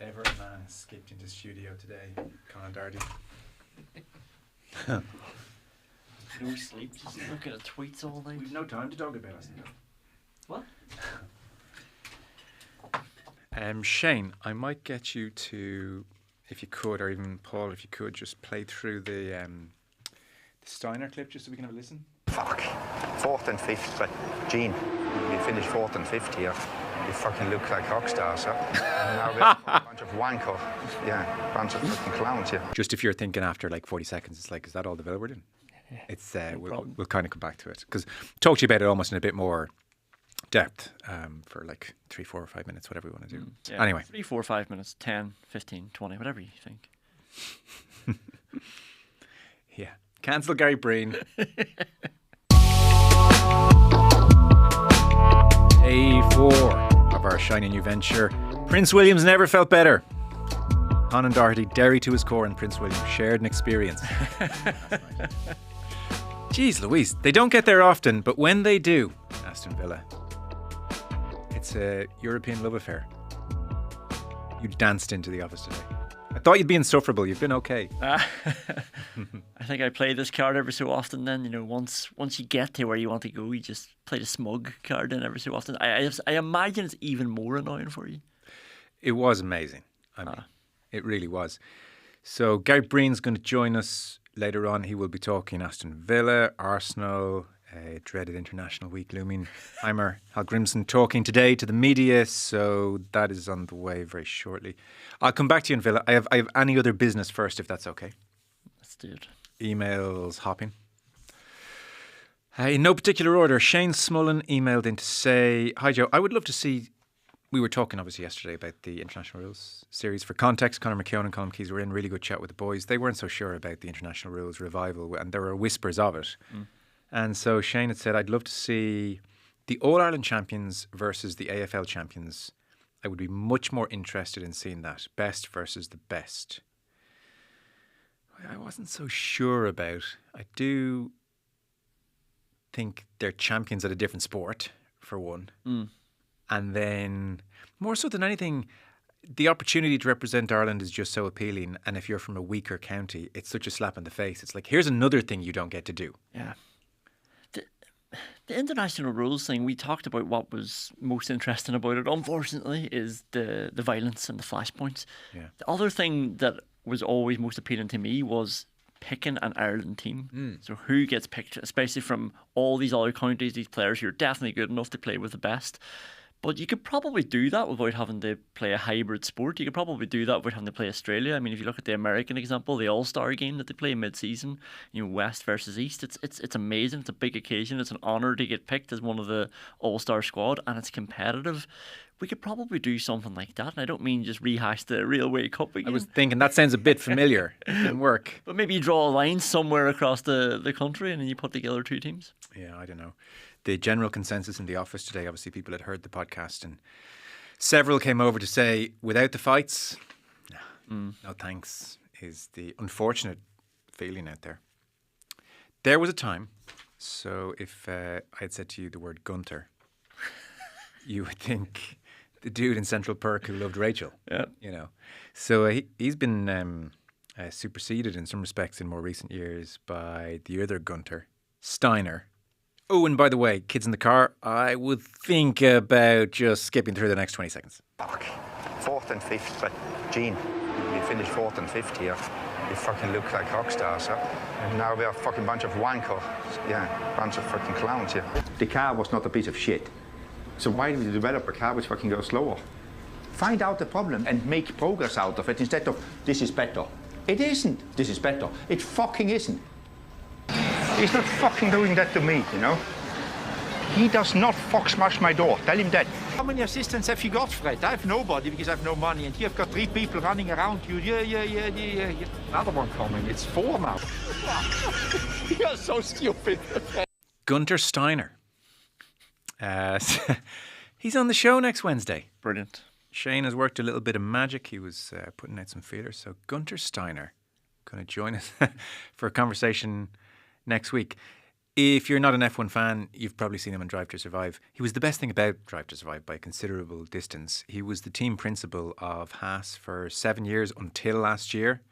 Everman escaped into the studio today. Conor Darty. No sleep, just looking at tweets all night. We've no time to talk about Aston Villa. What? Shane, I might get you to, if you could, or even Paul, if you could, just play through the Steiner clip just so we can have a listen. Fuck. 4th and 5th, but Gene, we finished 4th and 5th here. You fucking look like rock stars, huh? And now we're a bunch of wanker. Yeah, bunch of fucking clowns here. Just if you're thinking after like 40 seconds, it's like, is that all the Villa we're doing? It's we'll kind of come back to it because talk to you about it almost in a bit more depth for like 3, 4 or 5 minutes, whatever we want to do. Yeah, anyway, 3, 4, 5 minutes, 10, 15, 20, whatever you think. Yeah, cancel Gary Breen. A4 of our shiny new venture. Prince William's never felt better. Conor Darty, Derry to his core, and Prince William shared an experience. Jeez Louise, they don't get there often, but when they do, Aston Villa, it's a European love affair. You danced into the office today. I thought you'd be insufferable. You've been okay. I think I play this card every so often. Then once you get to where you want to go, you just play the smug card in every so often. I imagine it's even more annoying for you. It was amazing. I mean, it really was. So Gary Breen's going to join us later on. He will be talking Aston Villa, Arsenal, dreaded international week looming. Eimer Hallgrimsson talking today to the media, so that is on the way very shortly. I'll come back to you in Villa. I have any other business first, if that's okay. Let's do it. Emails hopping. In no particular order, Shane Smullen emailed in to say, "Hi Joe, I would love to see." We were talking obviously yesterday about the International Rules series. For context, Conor McKeown and Colm Keys were in really good chat with the boys. They weren't so sure about the International Rules revival, and there were whispers of it. And so Shane had said, I'd love to see the All-Ireland champions versus the AFL champions. I would be much more interested in seeing that. Best versus the best. I wasn't so sure about. I do think they're champions at a different sport, for one. And then, more so than anything, the opportunity to represent Ireland is just so appealing. And if you're from a weaker county, it's such a slap in the face. It's like, here's another thing you don't get to do. Yeah. The international rules thing, we talked about what was most interesting about it, unfortunately, is the violence and the flashpoints. Yeah. The other thing that was always most appealing to me was picking an Ireland team. So who gets picked, especially from all these other counties, these players who are definitely good enough to play with the best. But you could probably do that without having to play a hybrid sport. You could probably do that without having to play Australia. I mean, if you look at the American example, the All-Star game that they play mid-season, West versus East, it's amazing. It's a big occasion. It's an honour to get picked as one of the All-Star squad, and it's competitive. We could probably do something like that, and I don't mean just rehash the Railway Cup again. I was thinking that sounds a bit familiar. It can work. But maybe you draw a line somewhere across the country and then you put together two teams. Yeah, I don't know. The general consensus in the office today, obviously people had heard the podcast and several came over to say, without the fights, no thanks, is the unfortunate feeling out there. There was a time, so if I had said to you the word Gunther, you would think the dude in Central Perk who loved Rachel. Yeah. So he's been superseded in some respects in more recent years by the other Gunther Steiner. Oh, and by the way, kids in the car, I would think about just skipping through the next 20 seconds. Fuck. 4th and 5th, but Gene, we finished 4th and 5th here. You fucking look like rock stars, huh? And now we're a fucking bunch of wanker. Yeah, bunch of fucking clowns here. The car was not a piece of shit. So why do we develop a car which fucking goes slower? Find out the problem and make progress out of it instead of, this is better. It isn't, this is better. It fucking isn't. He's not fucking doing that to me, He does not fuck smash my door. Tell him that. How many assistants have you got, Fred? I have nobody because I have no money. And you've got 3 people running around you. Yeah. Another one coming. It's 4 now. You're so stupid. Gunther Steiner. He's on the show next Wednesday. Brilliant. Shane has worked a little bit of magic. He was putting out some feelers. So Gunther Steiner going to join us for a conversation next week. If you're not an F1 fan, you've probably seen him on Drive to Survive. He was the best thing about Drive to Survive by a considerable distance. He was the team principal of Haas for 7 years until last year.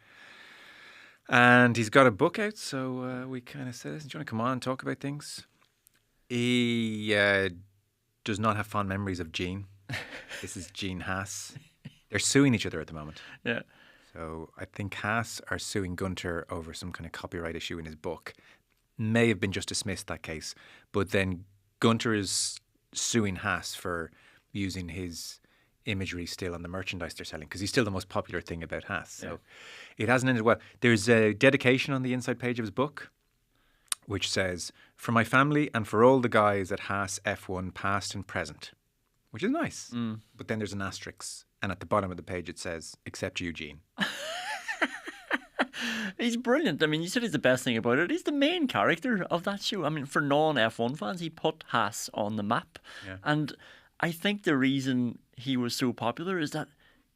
And he's got a book out, so we kind of said, do you want to come on and talk about things? He does not have fond memories of Gene. This is Gene Haas. They're suing each other at the moment. Yeah. So I think Haas are suing Gunther over some kind of copyright issue in his book. May have been just dismissed, that case. But then Gunther is suing Haas for using his imagery still on the merchandise they're selling, because he's still the most popular thing about Haas. So it hasn't ended well. There's a dedication on the inside page of his book which says, "For my family and for all the guys at Haas F1 past and present," which is nice. But then there's an asterisk, and at the bottom of the page it says, "Except Eugene." He's brilliant. I mean, you said he's the best thing about it. He's the main character of that show. I mean, for non-F1 fans, he put Haas on the map. Yeah. And I think the reason he was so popular is that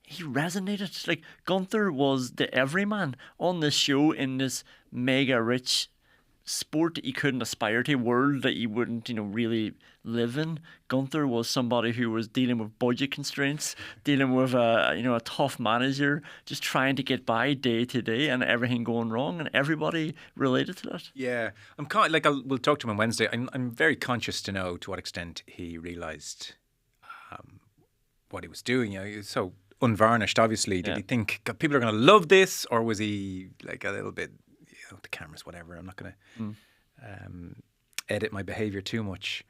he resonated. Like, Gunther was the everyman on this show in this mega rich sport that you couldn't aspire to, world that you wouldn't, really live in. Gunther was somebody who was dealing with budget constraints, dealing with a tough manager, just trying to get by day to day, and everything going wrong, and everybody related to that. Yeah, I'm we'll talk to him on Wednesday. I'm very conscious to know to what extent he realised what he was doing. He was so unvarnished. Obviously, did he think God, people are going to love this, or was he like a little bit? The cameras, whatever. I'm not going to edit my behaviour too much.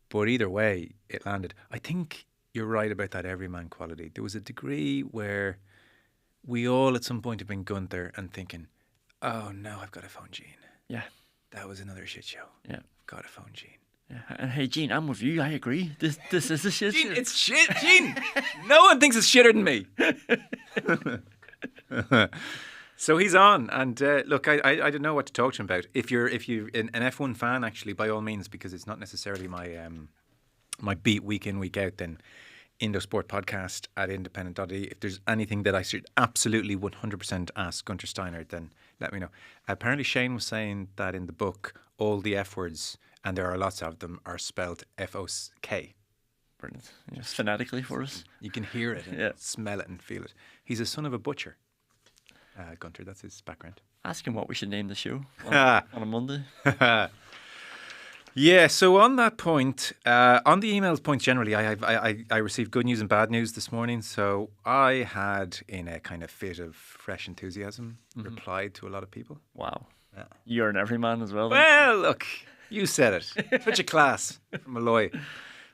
But either way, it landed. I think you're right about that everyman quality. There was a degree where we all at some point have been Gunther and thinking, oh no, I've got to phone Gene. Yeah. That was another shit show. Yeah. I've got to phone Gene. Yeah. And hey, Gene, I'm with you. I agree. This is a shit Gene, show. it's shit, Gene. No one thinks it's shitter than me. So he's on, and look, I don't know what to talk to him about. If you're an F1 fan, actually, by all means, because it's not necessarily my my beat week in, week out, then Indosport podcast at independent.ie. If there's anything that I should absolutely 100% ask Gunther Steiner, then let me know. Apparently Shane was saying that in the book, all the F words, and there are lots of them, are spelled F-O-K. Brilliant. Just phonetically for us. You can hear it and smell it and feel it. He's a son of a butcher. Gunther, that's his background. Ask him what we should name the show on a Monday. Yeah, so on that point, on the emails point generally, I received good news and bad news this morning. So I had, in a kind of fit of fresh enthusiasm, replied to a lot of people. Wow. Yeah. You're an everyman as well. Then. Well, look, you said it. Such a class from Malloy.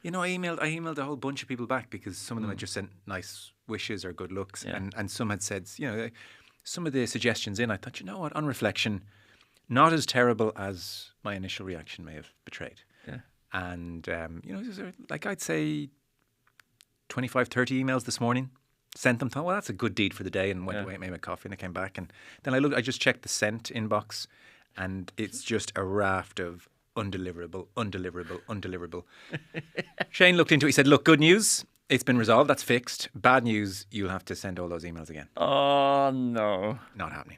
I emailed a whole bunch of people back, because some of them had just sent nice wishes or good looks, and some had said, some of the suggestions in, I thought, you know what, on reflection, not as terrible as my initial reaction may have betrayed. Yeah. And, like I'd say 25, 30 emails this morning, sent them, thought, well, that's a good deed for the day, and went away and made my coffee, and I came back, and then I just checked the sent inbox, and it's just a raft of undeliverable. Shane looked into it, he said, look, good news. It's been resolved. That's fixed. Bad news. You'll have to send all those emails again. Oh, no. Not happening.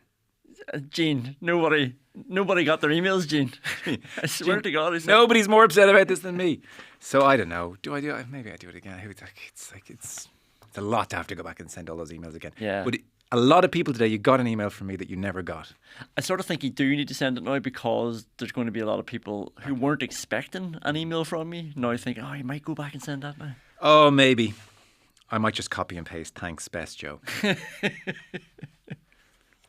Gene, nobody got their emails, Gene. I swear Gene, to God. Nobody's more upset about this than me. So I don't know. Do I do it? Maybe I do it again. It's a lot to have to go back and send all those emails again. Yeah. But a lot of people today, you got an email from me that you never got. I sort of think you do need to send it now, because there's going to be a lot of people who weren't expecting an email from me now thinking, you might go back and send that now. Oh, maybe. I might just copy and paste. Thanks, best Joe.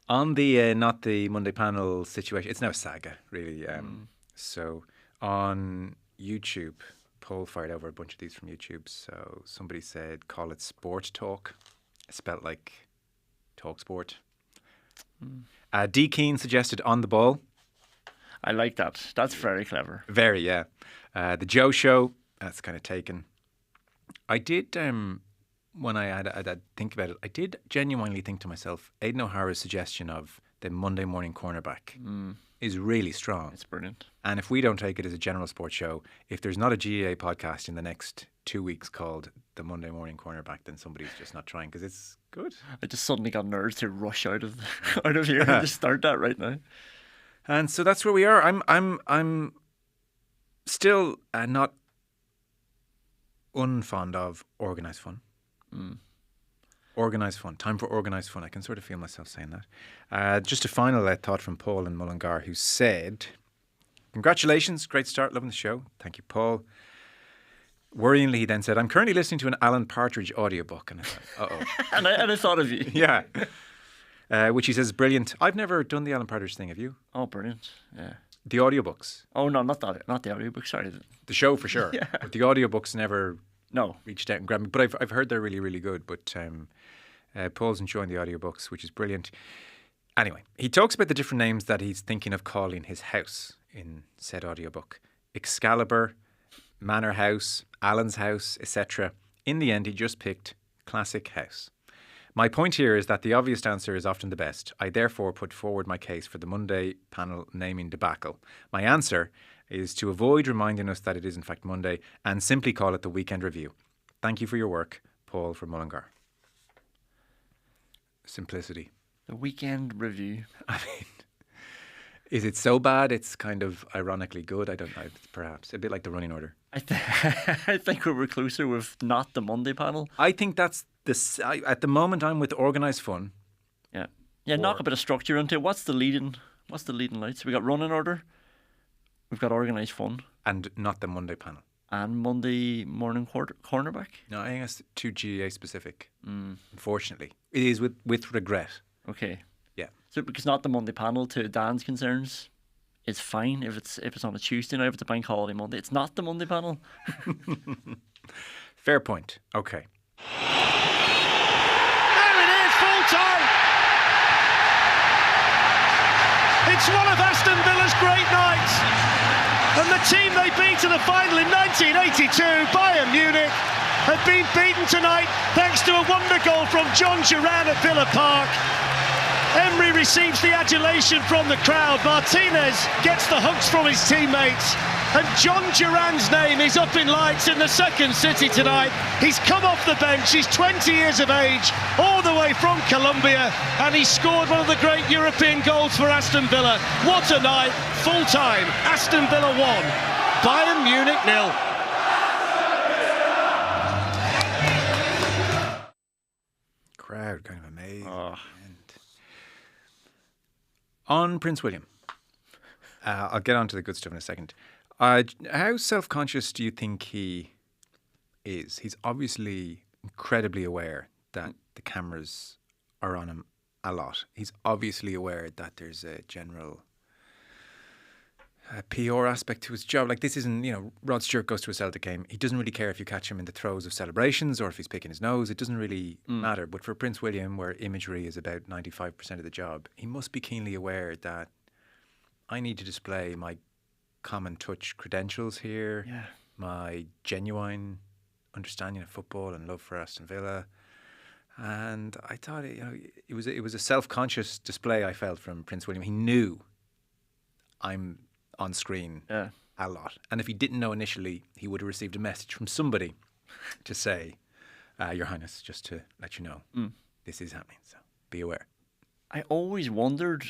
On the not the Monday panel situation, it's now saga, really. So on YouTube, poll fired over a bunch of these from YouTube. So somebody said, call it sport talk. Spelt like talk sport. D. Keane suggested on the ball. I like that. That's very clever. Very, yeah. The Joe Show, that's kind of taken. I did, when I had to think about it, I did genuinely think to myself, Aidan O'Hara's suggestion of the Monday morning cornerback is really strong. It's brilliant. And if we don't take it as a general sports show, if there's not a GAA podcast in the next 2 weeks called the Monday morning cornerback, then somebody's just not trying, because it's good. I just suddenly got nerves to rush out of here and just start that right now. And so that's where we are. I'm still not unfond of organised fun. Organised fun. Time for organised fun. I can sort of feel myself saying that. Just a final thought from Paul in Mullingar, who said, "Congratulations, great start, loving the show. Thank you, Paul." Worryingly, he then said, "I'm currently listening to an Alan Partridge audiobook." And I thought, uh-oh. and I thought of you. Yeah. Which he says is brilliant. I've never done the Alan Partridge thing, have you? Oh, brilliant. Yeah. The audiobooks. Oh, no, not the audiobook, sorry. The show for sure. Yeah. But the audiobooks never No. reached out and grabbed me. But I've heard they're really, really good. But Paul's enjoying the audiobooks, which is brilliant. Anyway, he talks about the different names that he's thinking of calling his house in said audiobook. Excalibur, Manor House, Alan's House, etc. In the end, he just picked Classic House. My point here is that the obvious answer is often the best. I therefore put forward my case for the Monday panel naming debacle. My answer is to avoid reminding us that it is in fact Monday and simply call it the Weekend Review. Thank you for your work, Paul from Mullingar. Simplicity. The Weekend Review. I mean, is it so bad it's kind of ironically good? I don't know. Perhaps. A bit like the running order. I think we were closer with not the Monday panel. I think that's at the moment I'm with organised fun. Yeah. Yeah, knock a bit of structure into it. What's the leading lights? We got running order. We've got organised fun. And not the Monday panel. And Monday morning cornerback. No, I think that's too GA specific. Unfortunately. It is with regret. Okay. Yeah. So because not the Monday panel, to Dan's concerns, it's fine if it's on a Tuesday night, if it's a bank holiday Monday. It's not the Monday panel. Fair point. Okay. There it is, full time. It's one of Aston Villa's great nights. And the team they beat in the final in 1982, Bayern Munich, have been beaten tonight thanks to a wonder goal from John Duran at Villa Park. Emery receives the adulation from the crowd. Martinez gets the hugs from his teammates. And John Duran's name is up in lights in the second city tonight. He's come off the bench. He's 20 years of age, all the way from Colombia. And he scored one of the great European goals for Aston Villa. What a night. Full time. Aston Villa 1. Bayern Munich 0. Crowd kind of amazing. Oh. On Prince William. I'll get on to the good stuff in a second. How self-conscious do you think he is? He's obviously incredibly aware that the cameras are on him a lot. He's obviously aware that there's a general PR aspect to his job. Like, this isn't, Rod Stewart goes to a Celtic game. He doesn't really care if you catch him in the throes of celebrations or if he's picking his nose. It doesn't really matter. But for Prince William, where imagery is about 95% of the job, he must be keenly aware that I need to display my common touch credentials here, my genuine understanding of football and love for Aston Villa. And I thought, it was a self-conscious display I felt from Prince William. He knew I'm on screen a lot. And if he didn't know initially, he would have received a message from somebody to say, Your Highness, just to let you know, this is happening, so be aware. I always wondered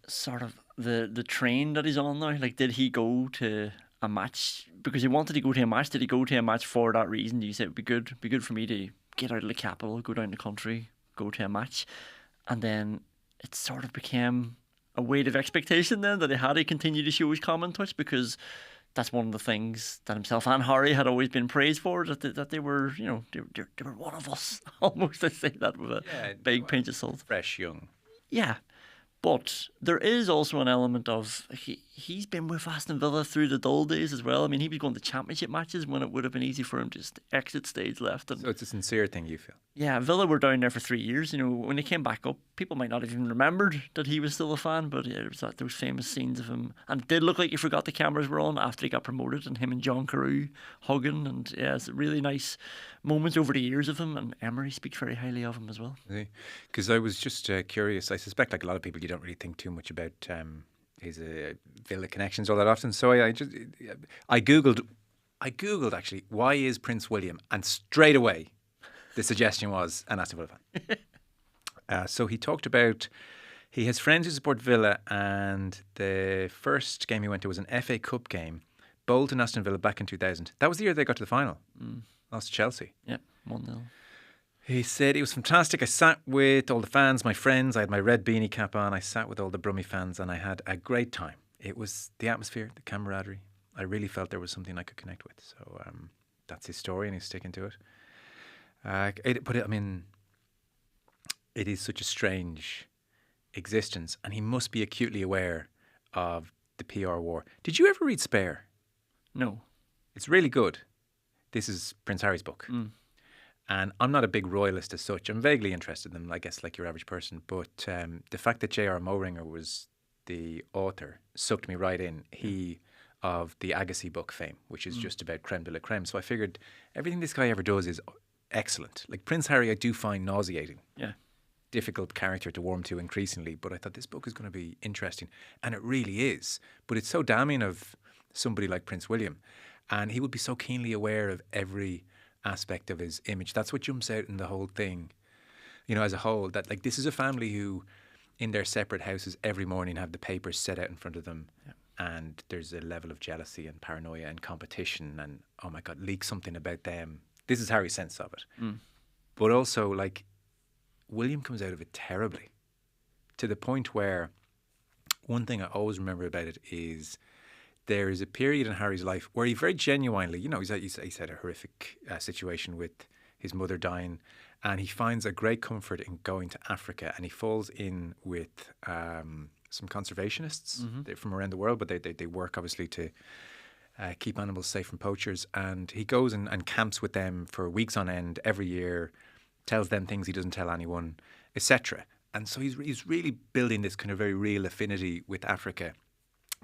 sort of the train that he's on now. Like, did he go to a match because he wanted to go to a match? Did he go to a match for that reason? You said it'd be good for me to get out of the capital, go down the country, go to a match. And then it sort of became a weight of expectation then that he had to continue to show his common touch, because that's one of the things that himself and Harry had always been praised for, that they were, they were one of us. Almost, I say that with a big pinch of salt. Fresh, young. Yeah. But there is also an element of he's been with Aston Villa through the dull days as well. I mean, he was going to championship matches when it would have been easy for him to just exit stage left. And so it's a sincere thing, you feel? Yeah, Villa were down there for 3 years. When he came back up, people might not have even remembered that he was still a fan. But it was those famous scenes of him, and it did look like he forgot the cameras were on after he got promoted, and him and John Carew hugging, and it's really nice moments over the years of him. And Emery speaks very highly of him as well. Because I was just curious. I suspect, like a lot of people, you don't really think too much about his Villa connections all that often. So I googled actually, why is Prince William, and straight away the suggestion was an Aston Villa fan. So he talked about He has friends who support Villa, and the first game he went to was an FA Cup game, Bolton Aston Villa back in 2000. That was the year they got to the final. Lost to Chelsea. Yeah, 1-0. He said it was fantastic. I sat with all the fans, my friends. I had my red beanie cap on. I sat with all the Brummie fans, and I had a great time. It was the atmosphere, the camaraderie. I really felt there was something I could connect with. So that's his story, and he's sticking to it. It is such a strange existence, and he must be acutely aware of the PR war. Did you ever read Spare? No. It's really good. This is Prince Harry's book. And I'm not a big royalist as such. I'm vaguely interested in them, I guess, like your average person. But the fact that J.R. Moehringer was the author sucked me right in. He of the Agassi book fame, which is just about creme de la creme. So I figured everything this guy ever does is excellent. Like Prince Harry, I do find nauseating. Yeah. Difficult character to warm to increasingly. But I thought this book is going to be interesting. And it really is. But it's so damning of somebody like Prince William. And he would be so keenly aware of every aspect of his image. That's what jumps out in the whole thing, you know, as a whole, that like this is a family who in their separate houses every morning have the papers set out in front of them, and there's a level of jealousy and paranoia and competition and, oh my God, leak something about them. This is Harry's sense of it. But also, like, William comes out of it terribly, to the point where one thing I always remember about it is there is a period in Harry's life where he very genuinely, you know, he's had a horrific situation with his mother dying, and he finds a great comfort in going to Africa, and he falls in with some conservationists They're from around the world, but they work obviously to keep animals safe from poachers, and he goes and camps with them for weeks on end every year, tells them things he doesn't tell anyone, etc. And so he's really building this kind of very real affinity with Africa.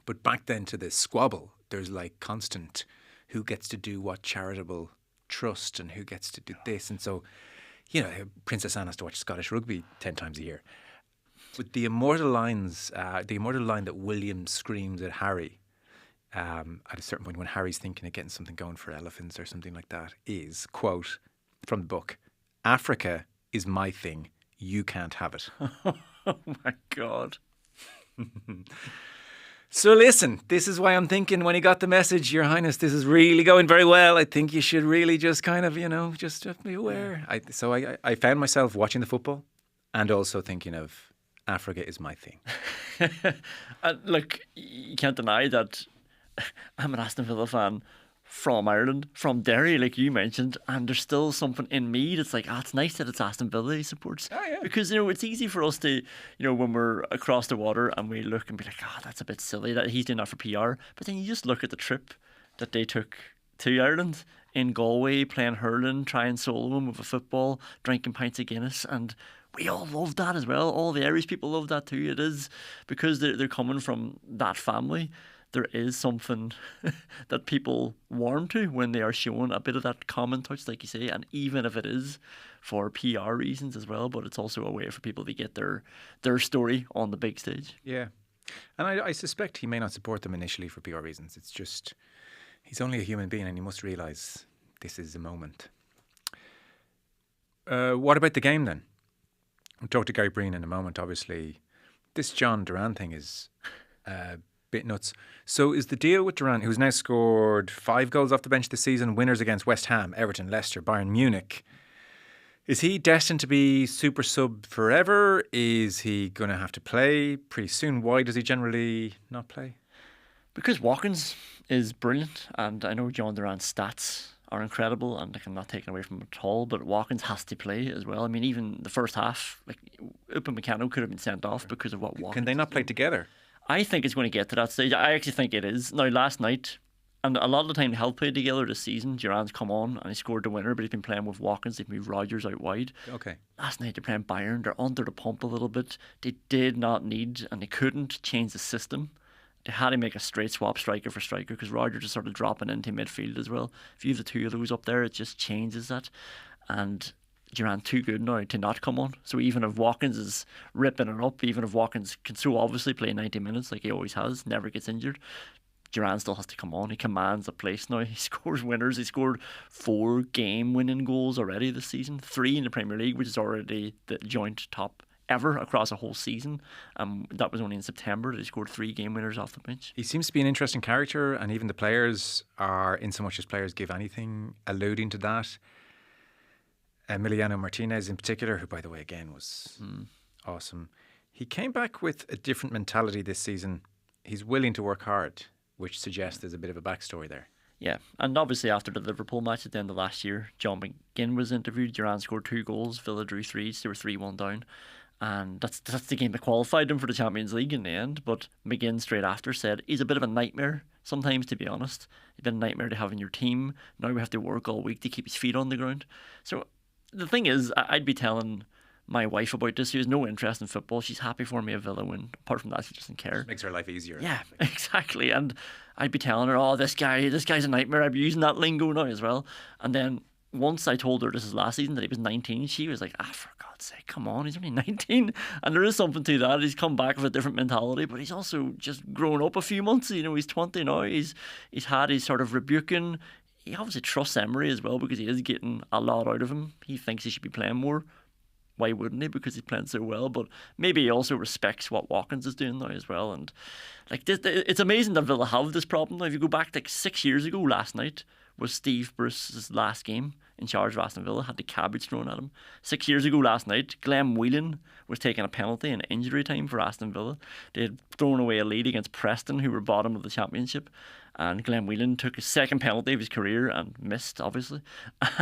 But back then to the squabble, there's like constant who gets to do what charitable trust and who gets to do this. And so, you know, Princess Anne has to watch Scottish rugby 10 times a year. But the immortal line that William screams at Harry at a certain point when Harry's thinking of getting something going for elephants or something like that is, quote, from the book, "Africa is my thing. You can't have it." Oh my God. So listen, this is why I'm thinking when he got the message, Your Highness, this is really going very well. I think you should really just kind of, you know, just be aware. I found myself watching the football and also thinking of Africa is my thing. Look, you can't deny that I'm an Aston Villa fan from Ireland, from Derry, like you mentioned, and there's still something in me that's like, it's nice that it's Aston Villa he supports. Oh, yeah. Because, you know, it's easy for us to, you know, when we're across the water and we look and be like, that's a bit silly that he's doing that for PR. But then you just look at the trip that they took to Ireland in Galway, playing hurling, trying soloing with a football, drinking pints of Guinness, and we all love that as well. All the Irish people love that too. It is because they're coming from that family. There is something that people warm to when they are showing a bit of that common touch, like you say, and even if it is for PR reasons as well, but it's also a way for people to get their story on the big stage. Yeah. And I suspect he may not support them initially for PR reasons. It's just, he's only a human being and he must realise this is a moment. What about the game then? We'll talk to Gary Breen in a moment, obviously. This John Duran thing is bit nuts. So is the deal with Duran, who's now scored 5 goals off the bench this season, winners against West Ham, Everton, Leicester, Bayern Munich, is he destined to be super sub forever? Is he going to have to play pretty soon? Why does he generally not play? Because Watkins is brilliant, and I know John Duran's stats are incredible, and I'm not taking away from him at all, but Watkins has to play as well. I mean, even the first half, like Upamecano could have been sent off because of what Watkins. Can they not play together? I think it's going to get to that stage. I actually think it is. Now, last night, and a lot of the time they have played together this season, Duran's come on and he scored the winner, but he's been playing with Watkins. They've moved Rodgers out wide. Okay. Last night they're playing Bayern. They're under the pump a little bit. They did not need, and they couldn't change the system. They had to make a straight swap striker for striker because Rodgers is sort of dropping into midfield as well. If you have the two of those up there, it just changes that. And Duran too good now to not come on. So even if Watkins is ripping it up, even if Watkins can so obviously play 90 minutes like he always has, never gets injured, Duran still has to come on. He commands a place now. He scores winners. He scored 4 game-winning goals already this season, 3 in the Premier League, which is already the joint top ever across a whole season. That was only in September that he scored 3 game winners off the bench. He seems to be an interesting character, and even the players are, in so much as players give anything, alluding to that. Emiliano Martinez in particular, who, by the way, again was awesome. He came back with a different mentality this season. He's willing to work hard, which suggests there's a bit of a backstory there. Yeah, and obviously after the Liverpool match at the end of last year, John McGinn was interviewed. Duran scored 2 goals, Villa drew 3, so they were 3-1 down. And that's the game that qualified him for the Champions League in the end. But McGinn straight after said he's a bit of a nightmare sometimes, to be honest. He's been a nightmare to have in your team. Now we have to work all week to keep his feet on the ground. So the thing is, I'd be telling my wife about this, who has no interest in football. She's happy for me a Villa win. Apart from that, she doesn't care. It makes her life easier. Yeah, exactly. And I'd be telling her, oh, this guy's a nightmare. I'd be using that lingo now as well. And then once I told her this is last season, that he was 19, she was like, for God's sake, come on, he's only 19. And there is something to that. He's come back with a different mentality, but he's also just grown up a few months. You know, he's 20 now. He's had his sort of rebuking. He obviously trusts Emery as well, because he is getting a lot out of him. He thinks he should be playing more. Why wouldn't he? Because he's playing so well. But maybe he also respects what Watkins is doing now as well. And like this, it's amazing that Villa have this problem. Now, if you go back like 6 years ago, last night was Steve Bruce's last game in charge of Aston Villa. Had the cabbage thrown at him. 6 years ago last night, Glenn Whelan was taking a penalty in injury time for Aston Villa. They had thrown away a lead against Preston, who were bottom of the Championship. And Glenn Whelan took his second penalty of his career and missed, obviously.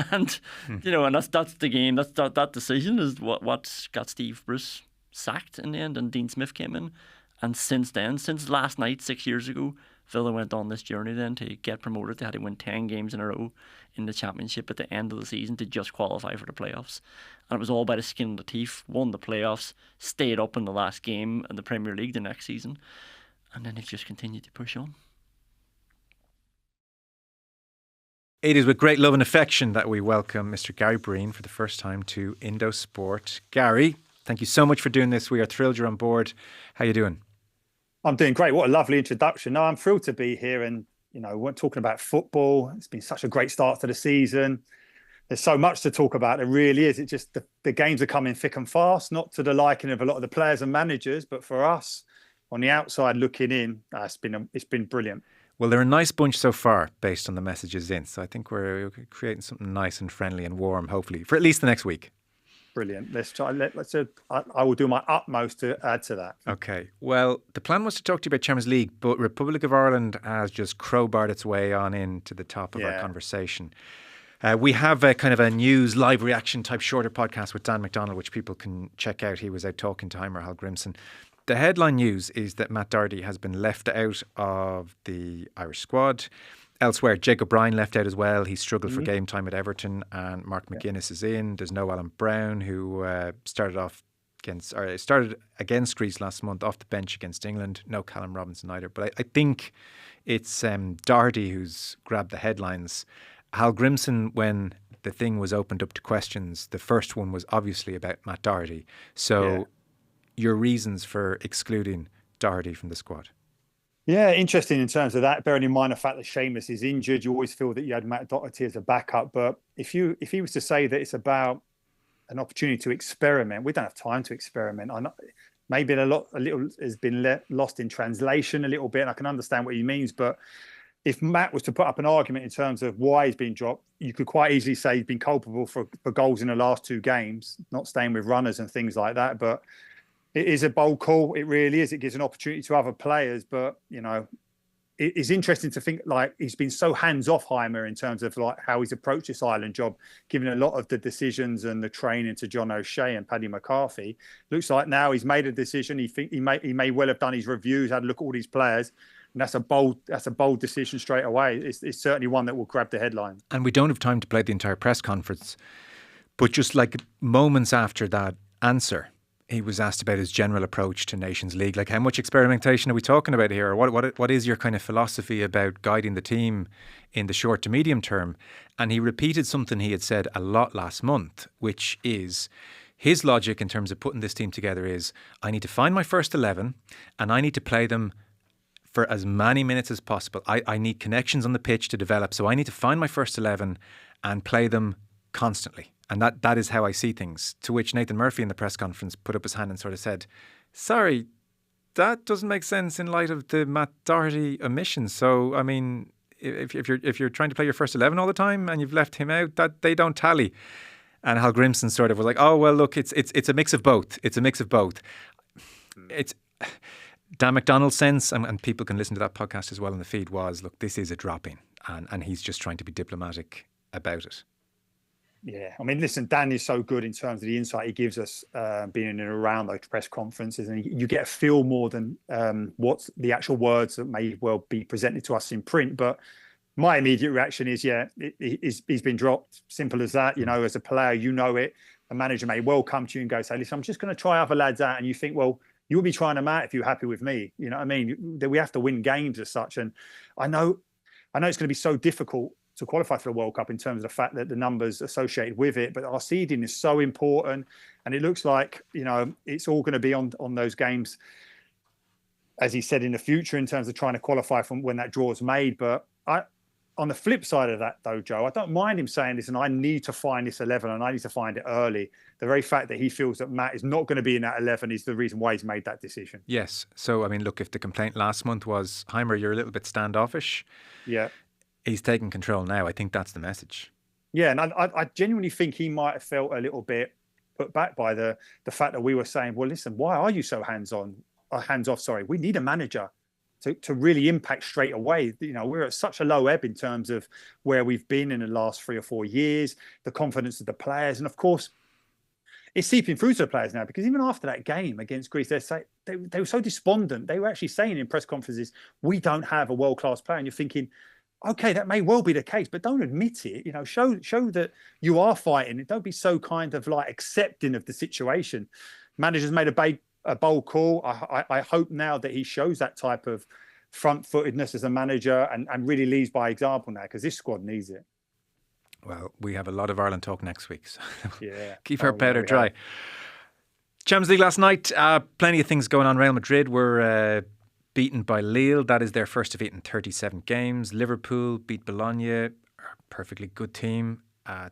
And you know, and that's the game. That decision is what got Steve Bruce sacked in the end, and Dean Smith came in. And since then, since last night, 6 years ago, Villa went on this journey then to get promoted. They had to win 10 games in a row in the Championship at the end of the season to just qualify for the playoffs. And it was all by the skin of the teeth. Won the playoffs, stayed up in the last game in the Premier League the next season, and then they've just continued to push on. It is with great love and affection that we welcome Mr. Gary Breen for the first time to Indo Sport. Gary, thank you so much for doing this. We are thrilled you're on board. How are you doing? I'm doing great. What a lovely introduction. No, I'm thrilled to be here, and we're talking about football. It's been such a great start to the season. There's so much to talk about. It really is. It just the games are coming thick and fast, not to the liking of a lot of the players and managers, but for us on the outside looking in, it's been brilliant. Well, they're a nice bunch so far based on the messages in. So I think we're creating something nice and friendly and warm, hopefully, for at least the next week. Brilliant. Let's try. I will do my utmost to add to that. Okay. Well, the plan was to talk to you about Champions League, but Republic of Ireland has just crowbarred its way on into the top of our conversation. We have a kind of a news live reaction type shorter podcast with Dan McDonald, which people can check out. He was out talking to Heimer Hallgrimsson. The headline news is that Matt Doherty has been left out of the Irish squad. Elsewhere, Jake O'Brien left out as well. He struggled for game time at Everton, and Mark McGuinness is in. There's no Alan Brown, who started against Greece last month off the bench against England. No Callum Robinson either. But I think it's Doherty who's grabbed the headlines. Hallgrimsson, when the thing was opened up to questions, the first one was obviously about Matt Doherty. So your reasons for excluding Doherty from the squad? Yeah, interesting in terms of that. Bearing in mind the fact that Seamus is injured, you always feel that you had Matt Doherty as a backup. But if he was to say that it's about an opportunity to experiment, we don't have time to experiment. Maybe a little has been lost in translation a little bit, and I can understand what he means. But if Matt was to put up an argument in terms of why he's been dropped, you could quite easily say he's been culpable for goals in the last 2 games, not staying with runners and things like that. But it is a bold call. It really is. It gives an opportunity to other players. But, it's interesting to think like he's been so hands-off, Heimer, in terms of like how he's approached this Ireland job, giving a lot of the decisions and the training to John O'Shea and Paddy McCarthy. Looks like now he's made a decision. He may well have done his reviews, had a look at all these players. And that's a bold decision straight away. It's certainly one that will grab the headline. And we don't have time to play the entire press conference, but just like moments after that answer, he was asked about his general approach to Nations League. Like, how much experimentation are we talking about here? Or what is your kind of philosophy about guiding the team in the short to medium term? And he repeated something he had said a lot last month, which is his logic in terms of putting this team together is, I need to find my first 11 and I need to play them for as many minutes as possible. I need connections on the pitch to develop. So I need to find my first 11 and play them constantly. And that is how I see things. To which Nathan Murphy in the press conference put up his hand and sort of said, sorry, that doesn't make sense in light of the Matt Doherty omission. So, I mean, if you're trying to play your first 11 all the time and you've left him out, that they don't tally. And Hal Grimson sort of was like, oh, well, look, it's a mix of both. It's a mix of both. It's Dan McDonald's sense, and people can listen to that podcast as well in the feed, was, look, this is a drop-in. And he's just trying to be diplomatic about it. Yeah, I mean, listen, Dan is so good in terms of the insight he gives us being in and around those press conferences, and you get a feel more than what's the actual words that may well be presented to us in print. But my immediate reaction is, yeah, he's been dropped. Simple as that. You know, as a player, you know it. A manager may well come to you and go, say, listen, I'm just going to try other lads out. And you think, well, you'll be trying them out if you're happy with me. You know what I mean? We have to win games as such. And I know it's going to be so difficult to qualify for the World Cup in terms of the fact that the numbers associated with it, but our seeding is so important, and it looks like, you know, it's all going to be on those games, as he said, in the future in terms of trying to qualify from when that draw is made. But on the flip side of that, though, Joe, I don't mind him saying this, and I need to find this 11 and I need to find it early. The very fact that he feels that Matt is not going to be in that 11 is the reason why he's made that decision. Yes. So, I mean, look, if the complaint last month was, Heimer, you're a little bit standoffish. Yeah. He's taking control now. I think that's the message. Yeah, and I genuinely think he might have felt a little bit put back by the fact that we were saying, well, listen, why are you so hands off? Sorry, we need a manager to really impact straight away. You know, we're at such a low ebb in terms of where we've been in the last 3 or 4 years, the confidence of the players, and of course, it's seeping through to the players now, because even after that game against Greece, they were so despondent. They were actually saying in press conferences, we don't have a world-class player, and you're thinking, okay, that may well be the case, but don't admit it. You know, show that you are fighting. Don't be so kind of like accepting of the situation. Manager's made a bold call. I hope now that he shows that type of front-footedness as a manager and really leads by example now, because this squad needs it. Well, we have a lot of Ireland talk next week, so yeah, keep our powder dry. Champions League last night, plenty of things going on. Real Madrid were beaten by Lille. That is their first defeat in 37 games. Liverpool beat Bologna, a perfectly good team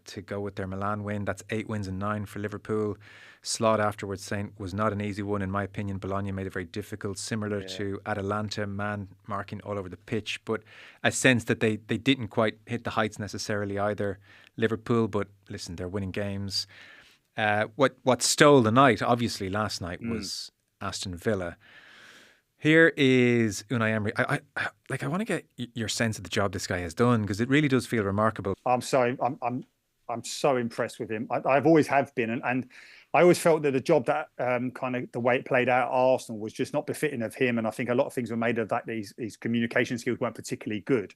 to go with their Milan win. That's 8 wins and 9 for Liverpool. Slot afterwards saying was not an easy one, in my opinion. Bologna made it very difficult, similar to Atalanta, man marking all over the pitch, but a sense that they didn't quite hit the heights necessarily either, Liverpool. But listen, they're winning games. What stole the night, obviously, last night was Aston Villa. Here is Unai Emery. I want to get your sense of the job this guy has done, because it really does feel remarkable. I'm so impressed with him. I've always have been, and I always felt that the job that kind of the way it played out at Arsenal was just not befitting of him. And I think a lot of things were made of that. His communication skills weren't particularly good,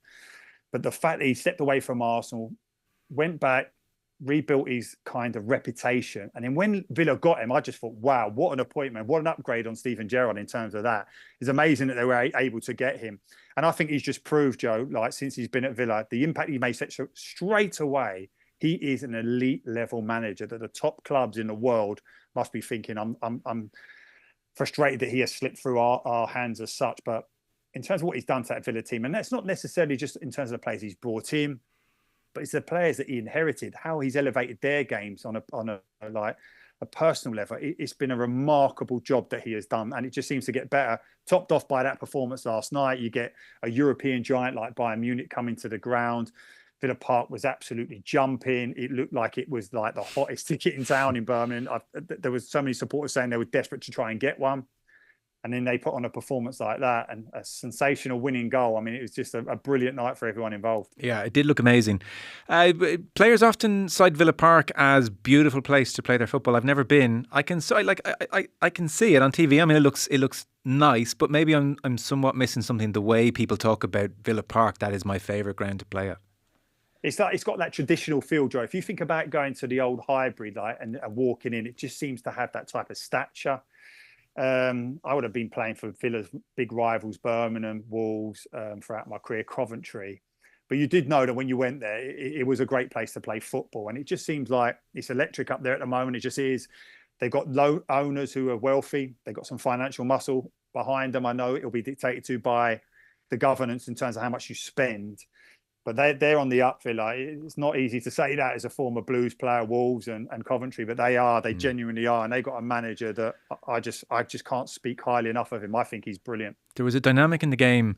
but the fact that he stepped away from Arsenal, went back, rebuilt his kind of reputation. And then when Villa got him, I just thought, wow, what an appointment, what an upgrade on Steven Gerrard in terms of that. It's amazing that they were able to get him. And I think he's just proved, Joe, like since he's been at Villa, the impact he made straight away. He is an elite level manager that the top clubs in the world must be thinking, I'm frustrated that he has slipped through our hands as such. But in terms of what he's done to that Villa team, and that's not necessarily just in terms of the players he's brought in, but it's the players that he inherited, how he's elevated their games on a personal level. It's been a remarkable job that he has done, and it just seems to get better. Topped off by that performance last night, you get a European giant like Bayern Munich coming to the ground. Villa Park was absolutely jumping. It looked like it was like the hottest ticket in town in Birmingham. There was so many supporters saying they were desperate to try and get one. And then they put on a performance like that and a sensational winning goal. I mean, it was just a brilliant night for everyone involved. Yeah, it did look amazing. Players often cite Villa Park as beautiful place to play their football. I've never been. I can see it on TV. I mean, it looks nice, but maybe I'm somewhat missing something. The way people talk about Villa Park, that is my favourite ground to play at. It's got that traditional feel, Joe. If you think about going to the old Hybrid and walking in, it just seems to have that type of stature. I would have been playing for Villa's big rivals, Birmingham, Wolves, throughout my career, Coventry. But you did know that when you went there, it was a great place to play football. And it just seems like it's electric up there at the moment. It just is. They've got low owners who are wealthy. They've got some financial muscle behind them. I know it'll be dictated to by the governance in terms of how much you spend. But they're on the up, Villa. It's not easy to say that as a former Blues player, Wolves and Coventry, but they are. They genuinely are, and they got a manager that I just can't speak highly enough of him. I think he's brilliant. There was a dynamic in the game,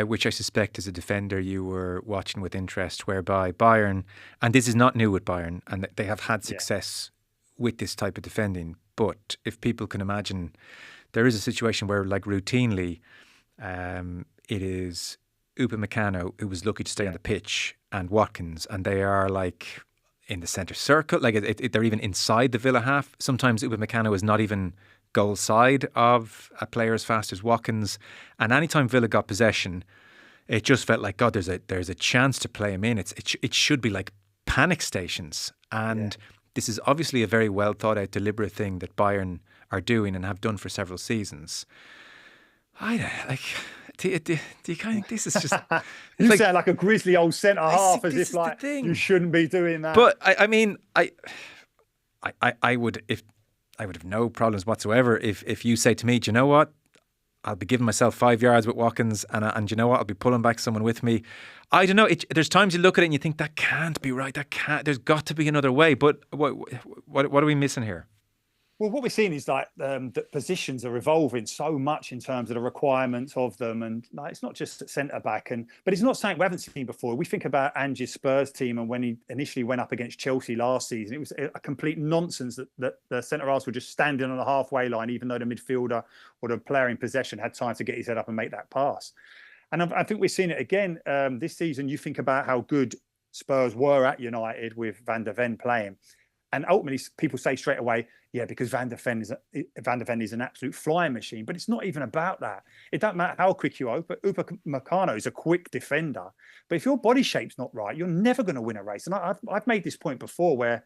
which I suspect as a defender you were watching with interest, whereby Bayern, and this is not new with Bayern, and they have had success with this type of defending. But if people can imagine, there is a situation where, like, routinely, it is Upamecano who was lucky to stay on the pitch, and Watkins, and they are like in the centre circle, like they're even inside the Villa half. Sometimes Upamecano is not even goal side of a player as fast as Watkins, and anytime Villa got possession, it just felt like, God, there's a chance to play him in. It should be like panic stations, and this is obviously a very well thought out, deliberate thing that Bayern are doing and have done for several seasons. Do you kind of think this is just... You sound like a grisly old centre half, as if like you shouldn't be doing that. But I mean, I would have no problems whatsoever if you say to me, do you know what? I'll be giving myself 5 yards with Watkins, and you know what? I'll be pulling back someone with me. I don't know. There's times you look at it and you think that can't be right. There's got to be another way. But what are we missing here? Well, what we're seeing is like that positions are evolving so much in terms of the requirements of them, and like, it's not just at centre back, but it's not something we haven't seen before. We think about Ange's Spurs team, and when he initially went up against Chelsea last season, it was a complete nonsense that the centre halves were just standing on the halfway line, even though the midfielder or the player in possession had time to get his head up and make that pass. And I think we're seeing it again this season. You think about how good Spurs were at United with Van der Ven playing. And ultimately, people say straight away, yeah, because Van der Ven is an absolute flying machine. But it's not even about that. It doesn't matter how quick you are. But Upamecano is a quick defender. But if your body shape's not right, you're never going to win a race. And I've made this point before where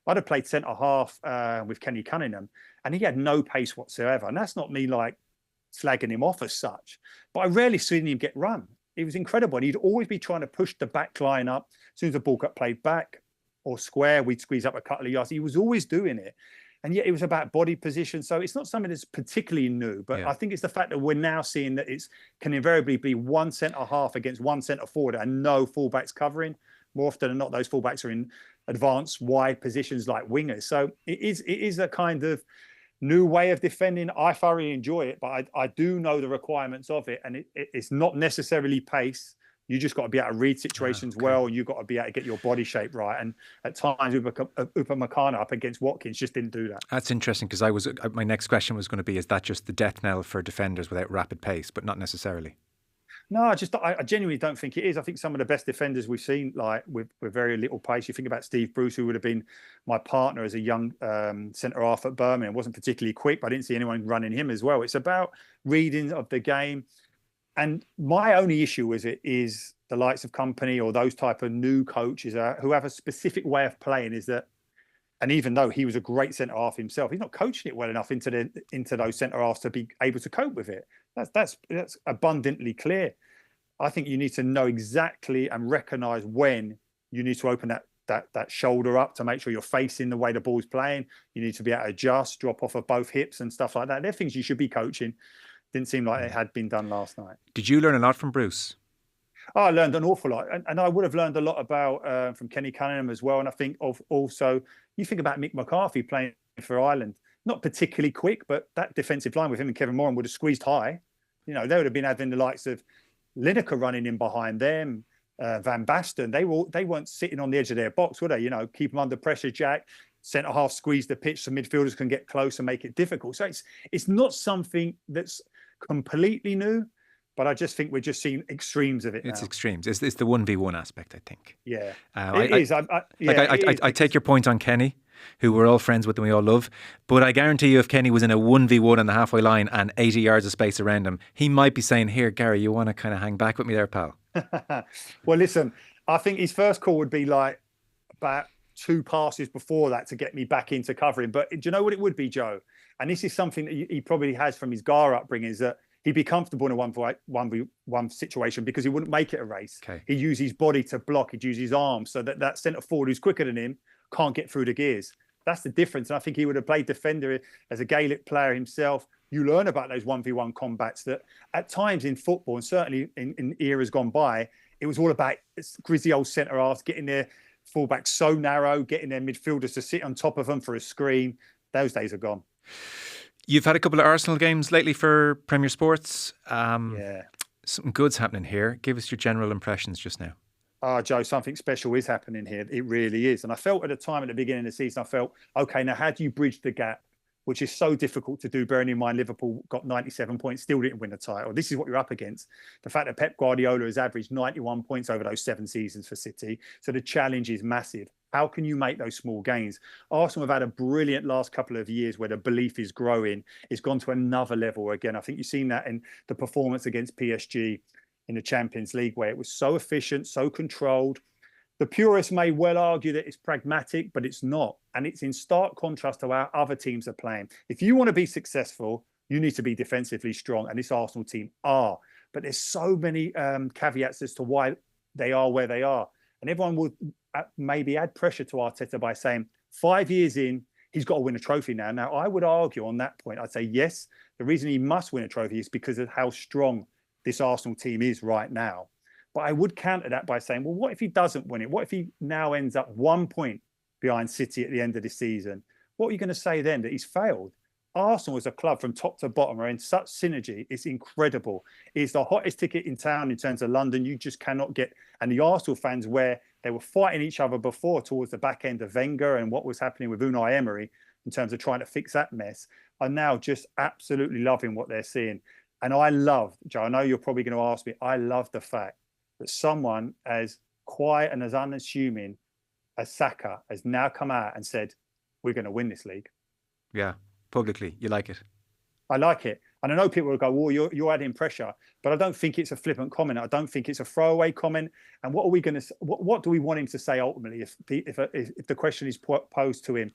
I'd have played centre half with Kenny Cunningham, and he had no pace whatsoever. And that's not me like slagging him off as such. But I rarely seen him get run. It was incredible. And he'd always be trying to push the back line up. As soon as the ball got played back or square, we'd squeeze up a couple of yards. He was always doing it. And yet it was about body position. So it's not something that's particularly new, but I think it's the fact that we're now seeing that it can invariably be one centre half against one centre forward and no fullbacks covering. More often than not, those fullbacks are in advanced wide positions like wingers. So it is a kind of new way of defending. I thoroughly enjoy it, but I do know the requirements of it. And it's not necessarily pace. You just got to be able to read situations well, and you've got to be able to get your body shape right. And at times, Upamecano up against Watkins just didn't do that. That's interesting, because my next question was going to be, is that just the death knell for defenders without rapid pace? But not necessarily. No, I genuinely don't think it is. I think some of the best defenders we've seen, like with very little pace. You think about Steve Bruce, who would have been my partner as a young centre half at Birmingham. Wasn't particularly quick, but I didn't see anyone running him as well. It's about reading of the game. And my only issue with it is the likes of Company or those type of new coaches who have a specific way of playing, is that, and even though he was a great centre half himself, he's not coaching it well enough into those centre halves to be able to cope with it. That's abundantly clear. I think you need to know exactly and recognise when you need to open that shoulder up to make sure you're facing the way the ball's playing. You need to be able to adjust, drop off of both hips and stuff like that. They're things you should be coaching. Didn't seem like it had been done last night. Did you learn a lot from Bruce? Oh, I learned an awful lot. And I would have learned a lot about from Kenny Cunningham as well. And I think also, you think about Mick McCarthy playing for Ireland, not particularly quick, but that defensive line with him and Kevin Moran would have squeezed high. You know, they would have been having the likes of Lineker running in behind them, Van Basten. They weren't sitting on the edge of their box, were they? You know, keep them under pressure, Jack. Centre half squeeze the pitch so midfielders can get close and make it difficult. So it's not something that's completely new, but I just think we're just seeing extremes of it. It's extremes. It's the 1v1 aspect, I think. Yeah, it is. I take your point on Kenny, who we're all friends with and we all love, but I guarantee you if Kenny was in a 1v1 on the halfway line and 80 yards of space around him, he might be saying, here, Gary, you want to kind of hang back with me there, pal? Well, listen, I think his first call would be like about 2 passes before that to get me back into covering. But do you know what it would be, Joe? And this is something that he probably has from his Gara upbringing, is that he'd be comfortable in a 1v1 situation because he wouldn't make it a race. Okay. He'd use his body to block. He'd use his arms so that centre forward who's quicker than him can't get through the gears. That's the difference. And I think he would have played defender as a Gaelic player himself. You learn about those 1v1 combats that at times in football, and certainly in eras gone by, It was all about grizzy old centre halves, getting their fullbacks so narrow, getting their midfielders to sit on top of them for a screen. Those days are gone. You've had a couple of Arsenal games lately for Premier Sports. Yeah. Something good's happening here. Give us your general impressions just now. Oh, Joe, something special is happening here. It really is. And I felt at the time at the beginning of the season, I felt, okay, now how do you bridge the gap, which is so difficult to do, bearing in mind Liverpool got 97 points, still didn't win the title. This is what you're up against. The fact that Pep Guardiola has averaged 91 points over those 7 seasons for City. So the challenge is massive. How can you make those small gains? Arsenal have had a brilliant last couple of years where the belief is growing. It's gone to another level again. I think you've seen that in the performance against PSG in the Champions League, where it was so efficient, so controlled. The purists may well argue that it's pragmatic, but it's not. And it's in stark contrast to how other teams are playing. If you want to be successful, you need to be defensively strong. And this Arsenal team are. But there's so many caveats as to why they are where they are. And everyone would maybe add pressure to Arteta by saying 5 years in, he's got to win a trophy now. Now, I would argue on that point. I'd say, yes, the reason he must win a trophy is because of how strong this Arsenal team is right now. But I would counter that by saying, well, what if he doesn't win it? What if he now ends up 1 point behind City at the end of the season? What are you going to say then? That he's failed? Arsenal as a club from top to bottom are in such synergy. It's incredible. It's the hottest ticket in town in terms of London. You just cannot get. And the Arsenal fans, where they were fighting each other before towards the back end of Wenger and what was happening with Unai Emery in terms of trying to fix that mess, are now just absolutely loving what they're seeing. And I love, Joe, I know you're probably going to ask me, I love the fact that someone as quiet and as unassuming as Saka has now come out and said, we're going to win this league. Yeah, publicly. You like it? I like it. And I know people will go, well, you're adding pressure. But I don't think it's a flippant comment. I don't think it's a throwaway comment. And what are we going to, what do we want him to say ultimately if the question is posed to him?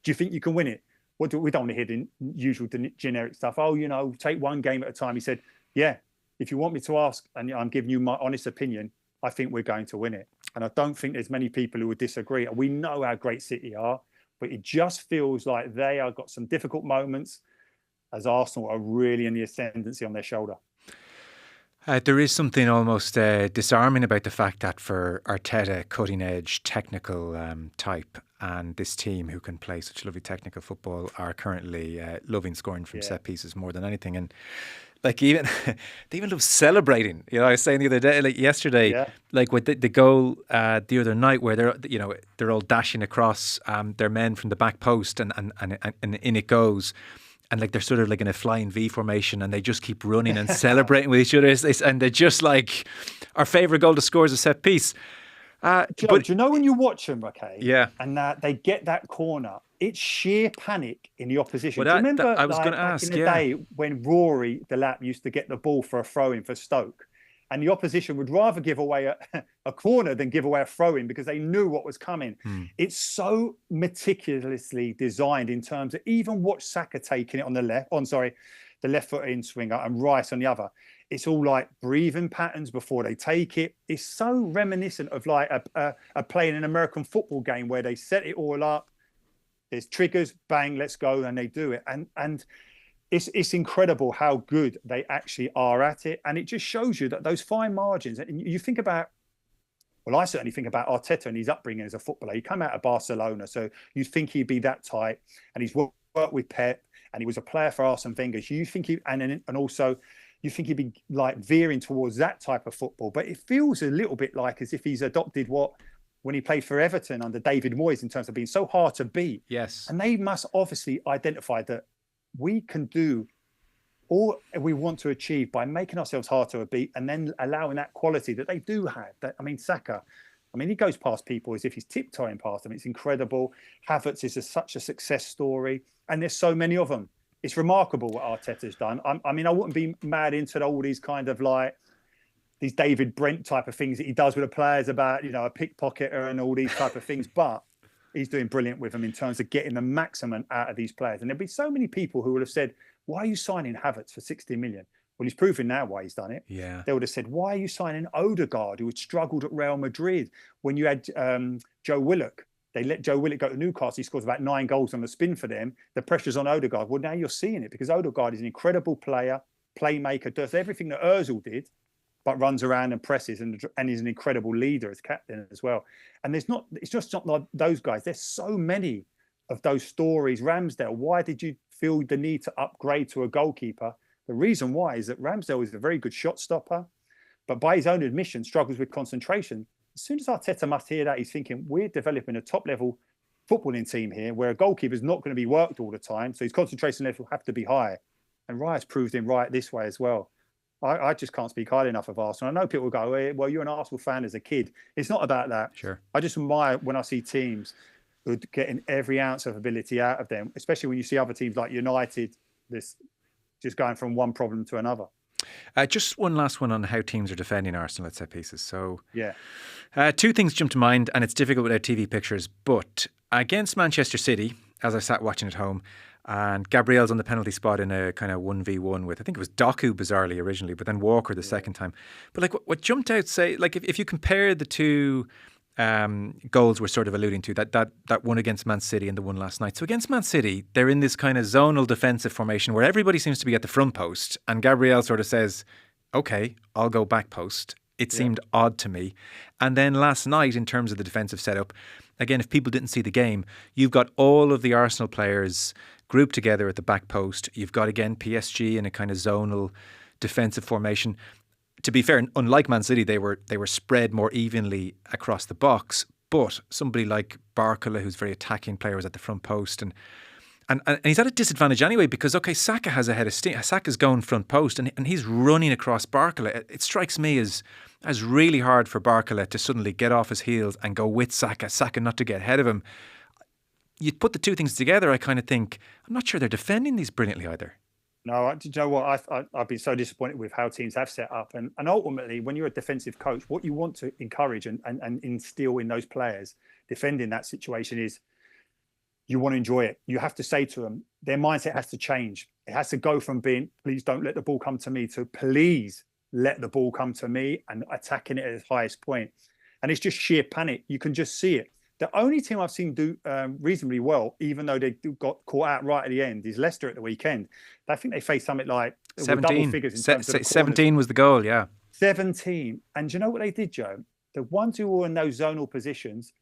Do you think you can win it? We don't want to hear the usual generic stuff. Oh, take one game at a time. He said, yeah, if you want me to ask, and I'm giving you my honest opinion, I think we're going to win it. And I don't think there's many people who would disagree. We know how great City are, but it just feels like they have got some difficult moments as Arsenal are really in the ascendancy on their shoulder. There is something almost disarming about the fact that for Arteta, cutting-edge technical type, and this team who can play such lovely technical football are currently loving scoring from set pieces more than anything. And like they even love celebrating. I was saying the other day, like yesterday, like with the goal the other night, where they're all dashing across their men from the back post, and in it goes. And like they're sort of like in a flying V formation, and they just keep running and celebrating with each other. And they're just like, our favourite goal to score is a set piece. Joe, do you know when you watch them, okay? Yeah. And they get that corner, it's sheer panic in the opposition. Well, do you remember I was going to ask, in the day when Rory Delap used to get the ball for a throw-in for Stoke, and the opposition would rather give away a corner than give away a throw-in because they knew what was coming. It's so meticulously designed in terms of, even watch Saka taking it on the left, the left foot in swinger, and Rice on the other. It's all like breathing patterns before they take it. It's so reminiscent of like a play in an American football game where they set it all up. There's triggers, bang, let's go, and they do it. And it's incredible how good they actually are at it. And it just shows you that those fine margins, and you think about, well, I certainly think about Arteta and his upbringing as a footballer. He came out of Barcelona, so you think he'd be that tight, and he's worked with Pep, and he was a player for Arsene Wenger. So you think and also you think he'd be like veering towards that type of football. But it feels a little bit like as if he's adopted when he played for Everton under David Moyes, in terms of being so hard to beat. Yes. And they must obviously identify that we can do all we want to achieve by making ourselves hard to beat, and then allowing that quality that they do have. Saka, he goes past people as if he's tiptoeing past them. It's incredible. Havertz is such a success story, and there's so many of them. It's remarkable what Arteta's done. I wouldn't be mad into all these kind of like these David Brent type of things that he does with the players about, a pickpocketer and all these type of things, but he's doing brilliant with them in terms of getting the maximum out of these players. And there'll be so many people who would have said, why are you signing Havertz for 60 million? Well, he's proven now why he's done it. Yeah. They would have said, why are you signing Odegaard, who had struggled at Real Madrid when you had Joe Willock? They let Joe Willock go to Newcastle. He scores about 9 goals on the spin for them. The pressure's on Odegaard. Well, now you're seeing it because Odegaard is an incredible player, playmaker, does everything that Ozil did, but runs around and presses and is an incredible leader as captain as well. And it's just not like those guys. There's so many of those stories. Ramsdale, why did you feel the need to upgrade to a goalkeeper? The reason why is that Ramsdale is a very good shot stopper, but by his own admission, struggles with concentration. As soon as Arteta must hear that, he's thinking, we're developing a top-level footballing team here where a goalkeeper is not going to be worked all the time, so his concentration level will have to be high. And Raya's proved him right this way as well. I just can't speak highly enough of Arsenal. I know people will go, well, you're an Arsenal fan as a kid. It's not about that. Sure. I just admire when I see teams who are getting every ounce of ability out of them, especially when you see other teams like United, this just going from one problem to another. Just one last one on how teams are defending Arsenal at set pieces. So, yeah, two things jump to mind, and it's difficult without TV pictures. But against Manchester City, as I sat watching at home, and Gabriel's on the penalty spot in a kind of 1v1 with, I think it was Doku bizarrely originally, but then Walker the second time. But like what jumped out, say, like if you compare the two goals we're sort of alluding to, that one against Man City and the one last night. So against Man City, they're in this kind of zonal defensive formation where everybody seems to be at the front post, and Gabriel sort of says, okay, I'll go back post. It seemed odd to me. And then last night, in terms of the defensive setup, again, if people didn't see the game, you've got all of the Arsenal players grouped together at the back post. You've got, again, PSG in a kind of zonal defensive formation. To be fair, unlike Man City, they were spread more evenly across the box. But somebody like Barcola, who's a very attacking player, was at the front post. And he's at a disadvantage anyway because, okay, Saka has a head of steam. Saka's going front post and he's running across Barcola. It strikes me as really hard for Barcola to suddenly get off his heels and go with Saka not to get ahead of him. You put the two things together, I kind of think, I'm not sure they're defending these brilliantly either. No, do you know what? I've been so disappointed with how teams have set up. And ultimately, when you're a defensive coach, what you want to encourage and instill in those players defending that situation is you want to enjoy it. You have to say to them, their mindset has to change. It has to go from being, please don't let the ball come to me, to please let the ball come to me, and attacking it at its highest point. And it's just sheer panic. You can just see it. The only team I've seen do reasonably well, even though they got caught out right at the end, is Leicester at the weekend. I think they faced something like 17. Double figures in terms of 17 was the goal, yeah. 17. And do you know what they did, Joe? The ones who were in those zonal positions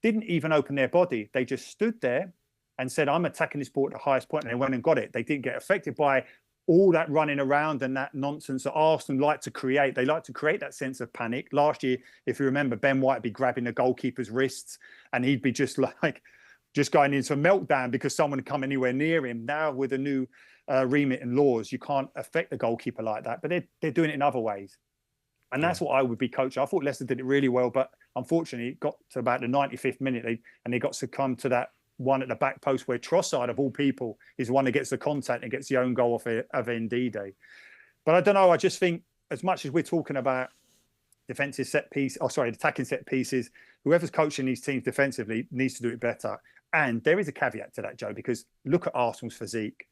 didn't even open their body. They just stood there and said, I'm attacking this ball at the highest point, and they went and got it. They didn't get affected by all that running around and that nonsense that Arsenal like to create. They like to create that sense of panic. Last year, if you remember, Ben White would be grabbing the goalkeeper's wrists and he'd be just going into a meltdown because someone had come anywhere near him. Now, with the new remit and laws, you can't affect the goalkeeper like that, but they're doing it in other ways. And that's what I would be coaching. I thought Leicester did it really well, but unfortunately, it got to about the 95th minute and they got succumbed to that one at the back post where Trossard, of all people, is one that gets the contact and gets the own goal off of Ndidi. But I don't know. I just think as much as we're talking about attacking set pieces, whoever's coaching these teams defensively needs to do it better. And there is a caveat to that, Joe, because look at Arsenal's physique.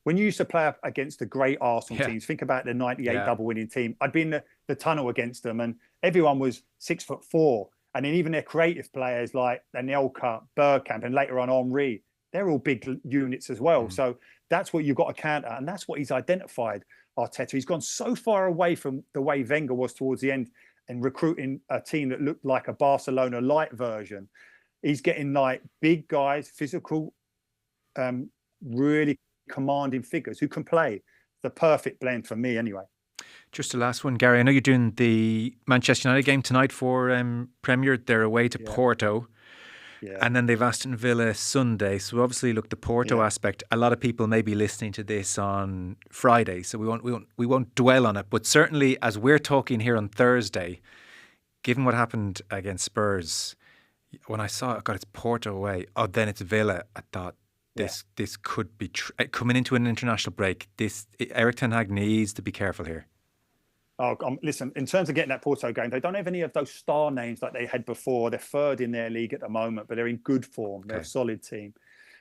When you used to play up against the great Arsenal teams, think about the 98 double winning team. I'd been in the tunnel against them and everyone was 6'4". And then even their creative players like Anelka, Bergkamp, and later on Henry, they're all big units as well. So that's what you've got to counter. And that's what he's identified, Arteta. He's gone so far away from the way Wenger was towards the end and recruiting a team that looked like a Barcelona light version. He's getting like big guys, physical, really commanding figures who can play. The perfect blend for me anyway. Just the last one, Gary. I know you're doing the Manchester United game tonight for Premier. They're away to Porto. Yeah. And then they've Aston Villa Sunday. So obviously, look, the Porto aspect, a lot of people may be listening to this on Friday. So we won't dwell on it. But certainly, as we're talking here on Thursday, given what happened against Spurs, when I saw it, God, it's Porto away. Oh, then it's Villa. I thought this could be coming into an international break. Eric Ten Hag needs to be careful here. Oh, listen, in terms of getting that Porto game, they don't have any of those star names like they had before. They're third in their league at the moment, but they're in good form. They're a solid team.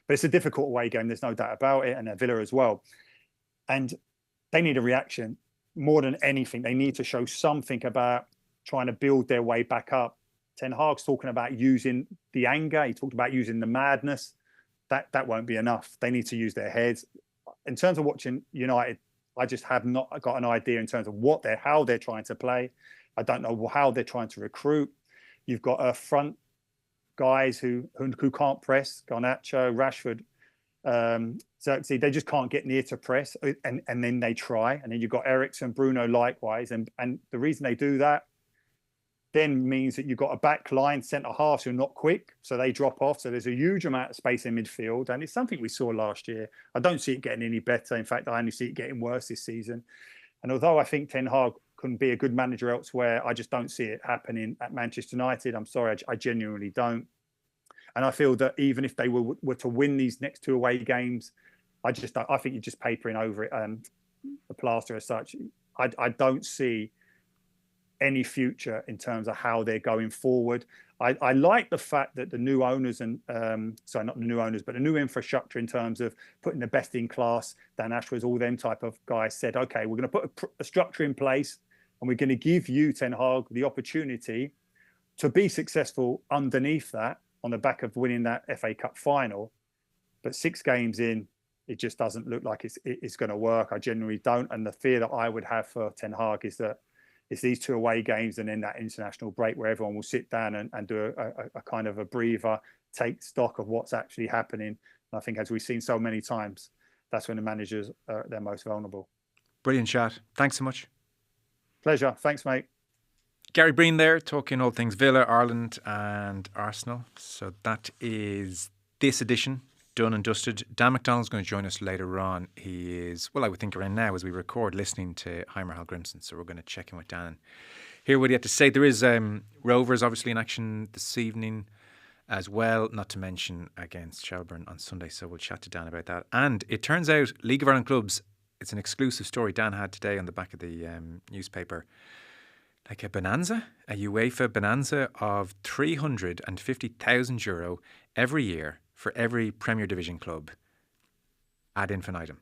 But it's a difficult away game. There's no doubt about it. And they're Villa as well. And they need a reaction more than anything. They need to show something about trying to build their way back up. Ten Hag's talking about using the anger. He talked about using the madness. That won't be enough. They need to use their heads. In terms of watching United I just have not got an idea in terms of how they're trying to play. I don't know how they're trying to recruit. You've got a front guys who can't press, Garnacho, Rashford, Xerxes, they just can't get near to press, and then they try. And then you've got Eriksen, Bruno likewise. And the reason they do that then means that you've got a back line, centre halves who are not quick, so they drop off. So there's a huge amount of space in midfield, and it's something we saw last year. I don't see it getting any better. In fact, I only see it getting worse this season. And although I think Ten Hag can be a good manager elsewhere, I just don't see it happening at Manchester United. I'm sorry, I genuinely don't. And I feel that even if they were to win these next 2 away games, I think you're just papering over it, the plaster as such. I don't see any future in terms of how they're going forward. I like the fact that the new owners and sorry, not the new owners, but the new infrastructure in terms of putting the best in class, Dan Ashworth, all them type of guys said, okay, we're going to put a structure in place and we're going to give you, Ten Hag, the opportunity to be successful underneath that on the back of winning that FA Cup final. But 6 games in, it just doesn't look like it's going to work. I genuinely don't. And the fear that I would have for Ten Hag is that it's these 2 away games and then that international break where everyone will sit down and do a kind of a breather, take stock of what's actually happening. And I think, as we've seen so many times, that's when the managers are their most vulnerable. Brilliant chat. Thanks so much. Pleasure. Thanks, mate. Gary Breen there, talking all things Villa, Ireland and Arsenal. So that is this edition done and dusted. Dan McDonald's going to join us later on. He is, well, I would think around now as we record, listening to Heimer Hallgrimsson. So we're going to check in with Dan and hear what he had to say. There is Rovers obviously in action this evening as well, not to mention against Shelbourne on Sunday. So we'll chat to Dan about that. And it turns out League of Ireland clubs, it's an exclusive story Dan had today on the back of the newspaper. Like a bonanza, a UEFA bonanza of €350,000 every year for every Premier Division club ad infinitum.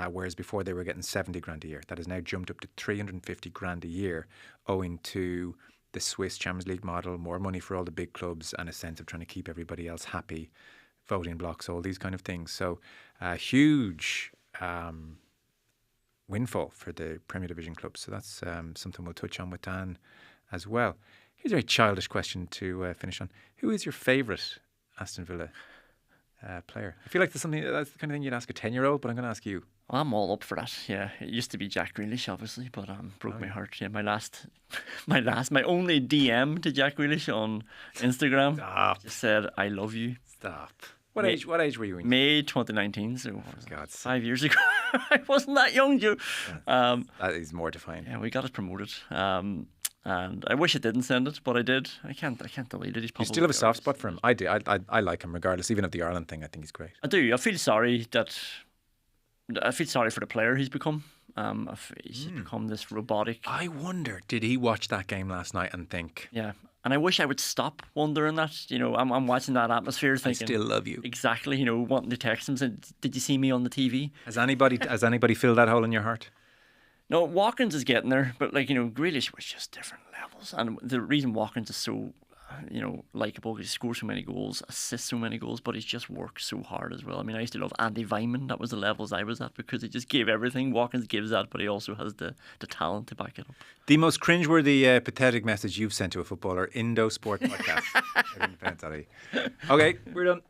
Whereas before they were getting 70 grand a year. That has now jumped up to 350 grand a year owing to the Swiss Champions League model, more money for all the big clubs and a sense of trying to keep everybody else happy, voting blocks, all these kind of things. So a huge windfall for the Premier Division clubs. So that's something we'll touch on with Dan as well. Here's a very childish question to finish on. Who is your favourite Aston Villa player? I feel like that's the kind of thing you'd ask a 10-year-old, but I'm going to ask you. Well, I'm all up for that. Yeah, it used to be Jack Grealish, obviously, but broke my heart. Yeah, my only DM to Jack Grealish on Instagram. Stop. Just said, "I love you." Stop. What age were you in? May 2019, so God. 5 years ago. I wasn't that young, Joe. That is mortifying. Yeah, we got it promoted. And I wish I didn't send it, but I did. I can't delete it. You still have a soft spot for him. I do. I like him regardless, even of the Ireland thing. I think he's great. I do. I feel sorry for the player he's become. He's become this robotic. I wonder, did he watch that game last night and think? Yeah. And I wish I would stop wondering that. You know, I'm watching that atmosphere thinking, I still love you. Exactly. You know, wanting to text him saying, "Did you see me on the TV?" Has anybody filled that hole in your heart? No, Watkins is getting there, but Grealish was just different levels. And the reason Watkins is so, likeable because he scores so many goals, assists so many goals, but he's just worked so hard as well. I mean, I used to love Andy Vyman. That was the levels I was at because he just gave everything. Watkins gives that, but he also has the talent to back it up. The most cringeworthy, pathetic message you've sent to a footballer, Indo Sport Podcast. Okay, we're done.